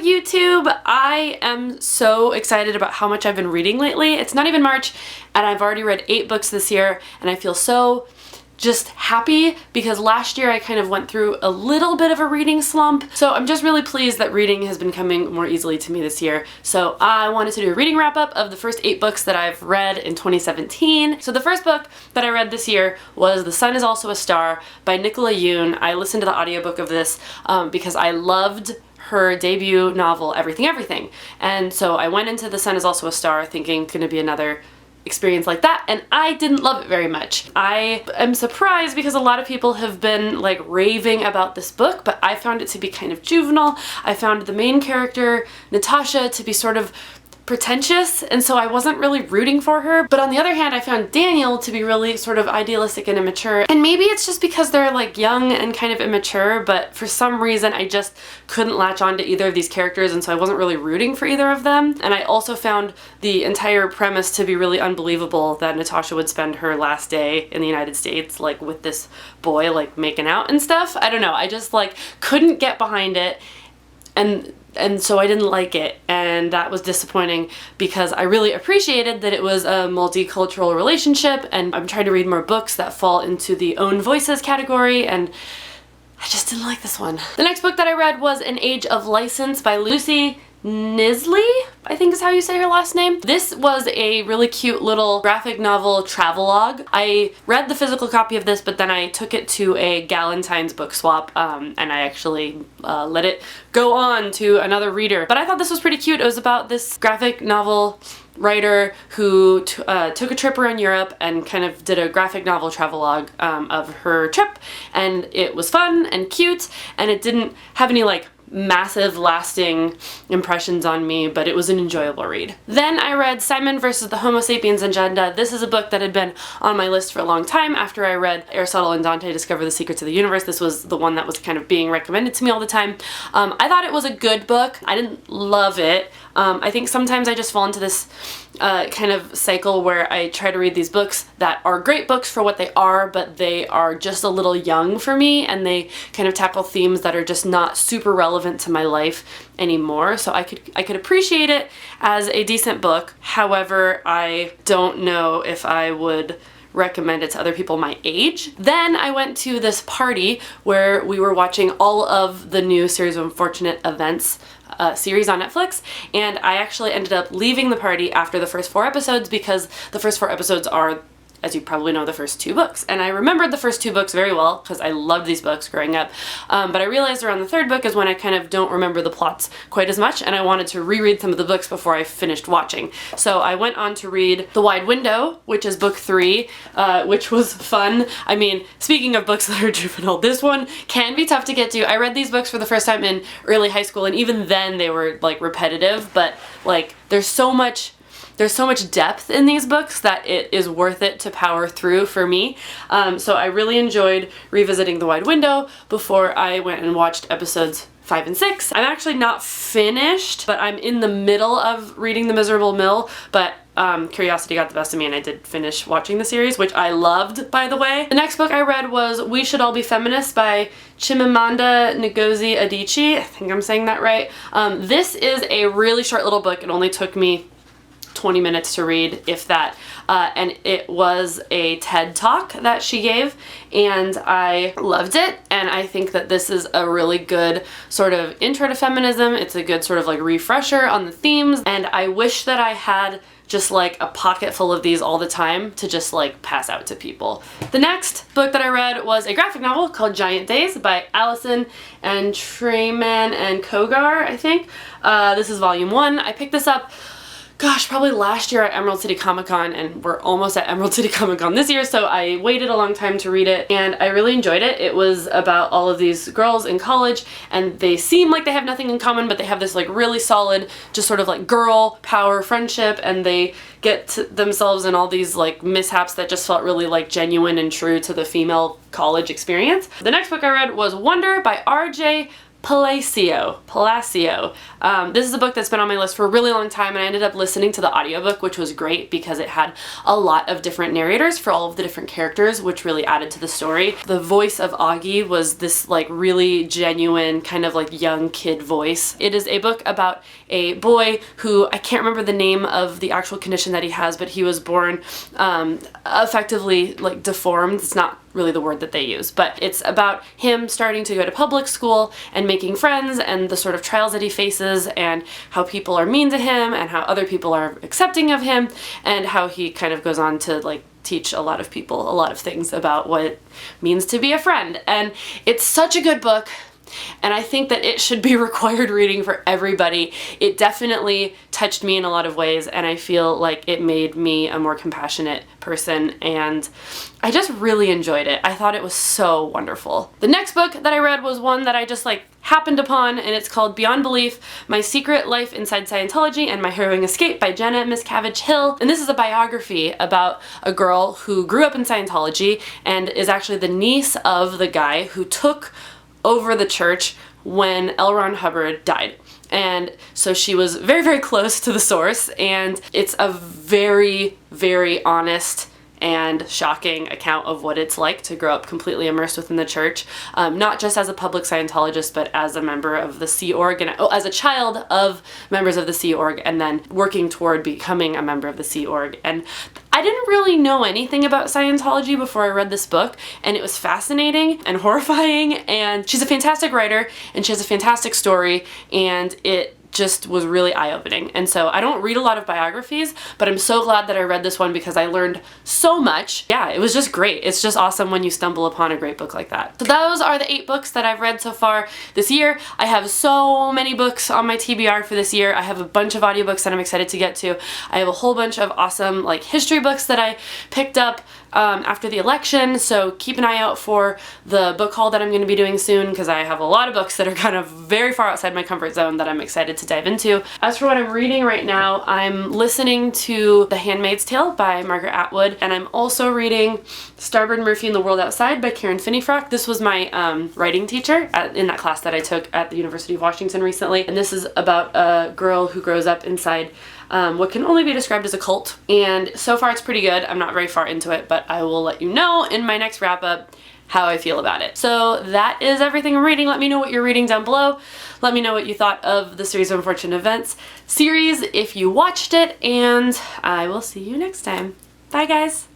YouTube! I am so excited about how much I've been reading lately. It's not even March and I've already read 8 books this year and I feel so just happy because last year I kind of went through a little bit of a reading slump. So I'm just really pleased that reading has been coming more easily to me this year. So I wanted to do a reading wrap up of the first 8 books that I've read in 2017. So the first book that I read this year was The Sun Is Also a Star by Nicola Yoon. I listened to the audiobook of this because I loved her debut novel, Everything Everything. And so I went into The Sun Is Also a Star thinking it's gonna be another experience like that, and I didn't love it very much. I am surprised because a lot of people have been like raving about this book, but I found it to be kind of juvenile. I found the main character, Natasha, to be sort of pretentious, and so I wasn't really rooting for her. But on the other hand, I found Daniel to be really sort of idealistic and immature. And maybe it's just because they're like young and kind of immature, but for some reason I just couldn't latch on to either of these characters, and so I wasn't really rooting for either of them. And I also found the entire premise to be really unbelievable, that Natasha would spend her last day in the United States like with this boy like making out and stuff. I don't know, I just like couldn't get behind it, and so I didn't like it, and that was disappointing because I really appreciated that it was a multicultural relationship, and I'm trying to read more books that fall into the own voices category, and I just didn't like this one. The next book that I read was An Age of License by Lucy Nisley, I think is how you say her last name. This was a really cute little graphic novel travelogue. I read the physical copy of this, but then I took it to a Galentine's book swap, and I actually let it go on to another reader. But I thought this was pretty cute. It was about this graphic novel writer who took a trip around Europe and kind of did a graphic novel travelogue of her trip, and it was fun and cute, and it didn't have any like massive lasting impressions on me, but it was an enjoyable read. Then I read Simon versus the Homo Sapiens Agenda. This is a book that had been on my list for a long time. After I read Aristotle and Dante Discover the Secrets of the Universe, this was the one that was kind of being recommended to me all the time. I thought it was a good book. I didn't love it. I think sometimes I just fall into this kind of cycle where I try to read these books that are great books for what they are, but they are just a little young for me, and they kind of tackle themes that are just not super relevant to my life anymore. So I could appreciate it as a decent book. However, I don't know if I would recommend it to other people my age. Then I went to this party where we were watching all of the new Series of Unfortunate Events series on Netflix, and I actually ended up leaving the party after the first 4 episodes because the first 4 episodes are, as you probably know, the first 2 books. And I remembered the first 2 books very well because I loved these books growing up. But I realized around the 3rd book is when I kind of don't remember the plots quite as much, and I wanted to reread some of the books before I finished watching. So I went on to read The Wide Window, which is book 3, which was fun. I mean, speaking of books that are juvenile, this one can be tough to get to. I read these books for the first time in early high school, and even then they were like repetitive, but like there's so much depth in these books that it is worth it to power through for me. So I really enjoyed revisiting The Wide Window before I went and watched episodes 5 and 6. I'm actually not finished, but I'm in the middle of reading The Miserable Mill, but curiosity got the best of me and I did finish watching the series, which I loved, by the way. The next book I read was We Should All Be Feminists by Chimamanda Ngozi Adichie. I think I'm saying that right. This is a really short little book. It only took me 20 minutes to read, if that, and it was a TED Talk that she gave, and I loved it, and I think that this is a really good sort of intro to feminism. It's a good sort of like refresher on the themes, and I wish that I had just like a pocket full of these all the time to just like pass out to people. The next book that I read was a graphic novel called Giant Days by Allison and Treyman and Kogar, I think. This is volume 1. I picked this up, gosh, probably last year at Emerald City Comic Con, and we're almost at Emerald City Comic Con this year, so I waited a long time to read it, and I really enjoyed it. It was about all of these girls in college, and they seem like they have nothing in common, but they have this like really solid, just sort of like girl power friendship, and they get themselves in all these like mishaps that just felt really like genuine and true to the female college experience. The next book I read was Wonder by R.J. Palacio. This is a book that's been on my list for a really long time, and I ended up listening to the audiobook, which was great because it had a lot of different narrators for all of the different characters, which really added to the story. The voice of Augie was this like really genuine kind of like young kid voice. It is a book about a boy who, I can't remember the name of the actual condition that he has, but he was born effectively like deformed. It's not really the word that they use, but it's about him starting to go to public school and making friends and the sort of trials that he faces and how people are mean to him and how other people are accepting of him and how he kind of goes on to like teach a lot of people a lot of things about what it means to be a friend. And it's such a good book. And I think that it should be required reading for everybody. It definitely touched me in a lot of ways, and I feel like it made me a more compassionate person, and I just really enjoyed it. I thought it was so wonderful. The next book that I read was one that I just like happened upon, and it's called Beyond Belief: My Secret Life Inside Scientology and My Harrowing Escape by Jenna Miscavige Hill. And this is a biography about a girl who grew up in Scientology and is actually the niece of the guy who took over the church when L. Ron Hubbard died. And so she was very, very close to the source, and it's a very, very honest and shocking account of what it's like to grow up completely immersed within the church, not just as a public Scientologist, but as a member of the Sea Org, and as a child of members of the Sea Org, and then working toward becoming a member of the Sea Org. And I didn't really know anything about Scientology before I read this book, and it was fascinating and horrifying, and she's a fantastic writer, and she has a fantastic story, and it just was really eye-opening. And so I don't read a lot of biographies, but I'm so glad that I read this one because I learned so much. Yeah, it was just great. It's just awesome when you stumble upon a great book like that. So those are the 8 books that I've read so far this year. I have so many books on my TBR for this year. I have a bunch of audiobooks that I'm excited to get to. I have a whole bunch of awesome like history books that I picked up after the election, so keep an eye out for the book haul that I'm going to be doing soon, because I have a lot of books that are kind of very far outside my comfort zone that I'm excited to dive into. As for what I'm reading right now, I'm listening to The Handmaid's Tale by Margaret Atwood, and I'm also reading Starboard Murphy and the World Outside by Karen Finneyfrock. This was my writing teacher in that class that I took at the University of Washington recently, and this is about a girl who grows up inside what can only be described as a cult, and so far it's pretty good. I'm not very far into it, but I will let you know in my next wrap-up how I feel about it. So that is everything I'm reading. Let me know what you're reading down below. Let me know what you thought of the Series of Unfortunate Events series if you watched it, and I will see you next time. Bye guys!